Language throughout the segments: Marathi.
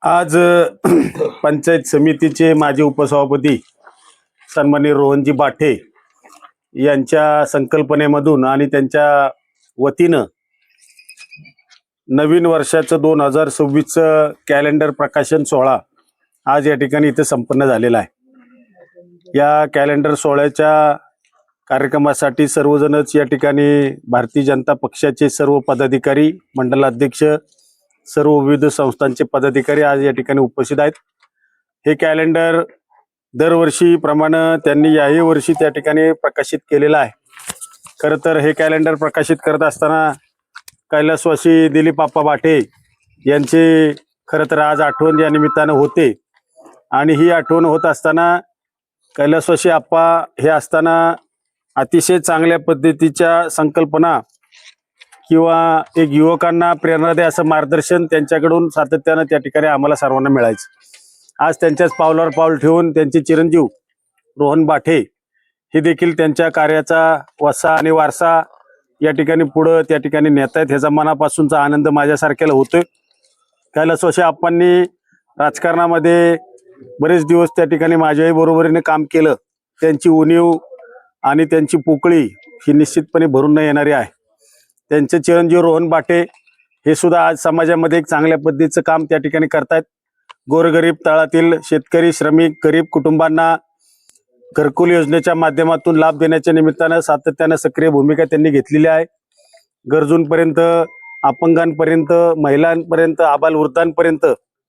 आज पंचायत समितीचे माजी उपसभापती सन्माननीय रोहनजी बाठे यांच्या संकल्पनेमधून आणि त्यांच्या वतीनं नवीन वर्षाचं 2026चं कॅलेंडर प्रकाशन सोहळा आज या ठिकाणी इथे संपन्न झालेला आहे। या कॅलेंडर सोहळ्याच्या कार्यक्रमासाठी सर्वजणच या ठिकाणी भारतीय जनता पक्षाचे सर्व पदाधिकारी, मंडलाध्यक्ष, सर्व विविध संस्थांचे पदाधिकारी आज या ठिकाणी उपस्थित आहेत। हे कॅलेंडर दरवर्षीप्रमाणे त्यांनी याही वर्षी त्या ठिकाणी प्रकाशित केलेलं आहे। खरं तर हे कॅलेंडर प्रकाशित करत असताना कैलासवासी दिलीप आप्पा बाठे यांचे खरं तर आज आठवण या निमित्तानं होते आणि ही आठवण होत असताना कैलासवासी आप्पा हे असताना अतिशय चांगल्या पद्धतीच्या संकल्पना किंवा एक युवकांना प्रेरणादायी असं मार्गदर्शन त्यांच्याकडून सातत्यानं त्या ठिकाणी आम्हाला सर्वांना मिळायचं। आज त्यांच्याच पावलावर पाऊल ठेवून त्यांचे चिरंजीव रोहन बाठे हे देखील त्यांच्या कार्याचा वसा आणि वारसा या ठिकाणी पुढं त्या ठिकाणी नेत आहेत। ह्याचा मनापासूनचा आनंद माझ्यासारख्याला होतोय। कैलासवासी आप्पांनी राजकारणामध्ये बरेच दिवस त्या ठिकाणी माझ्याही बरोबरीने काम केलं। त्यांची उणीव आणि त्यांची पोकळी ही निश्चितपणे भरून न येणारी आहे। त्यांचे चिरंजीव रोहन बाठे हे सुद्धा आज समाजामध्ये एक चांगल्या पद्धतीचं काम त्या ठिकाणी करतायत। गोरगरीब तळातील शेतकरी, श्रमिक, गरीब कुटुंबांना घरकुल योजनेच्या माध्यमातून लाभ देण्याच्या निमित्तानं सातत्यानं सक्रिय भूमिका त्यांनी घेतलेली आहे। गरजूंपर्यंत, अपंगांपर्यंत, महिलांपर्यंत, आबालवृद्धांपर्यंत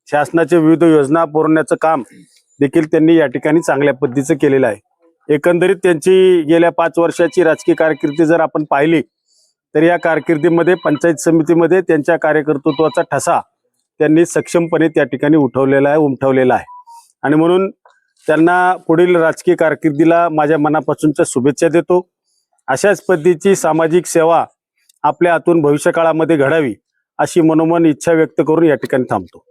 शासनाच्या विविध योजना पुरवण्याचं काम देखील त्यांनी या ठिकाणी चांगल्या पद्धतीचं केलेलं आहे। एकंदरीत त्यांची गेल्या 5 वर्षाची राजकीय कारकीर्द जर आपण पाहिली तर या कारकिर्दीमध्ये पंचायत समितीमध्ये त्यांच्या कार्यकर्तृत्वाचा ठसा त्यांनी सक्षमपणे त्या ठिकाणी उमटवलेला आहे आणि म्हणून त्यांना पुढील राजकीय कारकिर्दीला माझ्या मनापासूनच्या शुभेच्छा देतो। अशाच पद्धतीची सामाजिक सेवा आपल्या हातून भविष्यकाळामध्ये घडावी अशी मनोमन इच्छा व्यक्त करून या ठिकाणी थांबतो।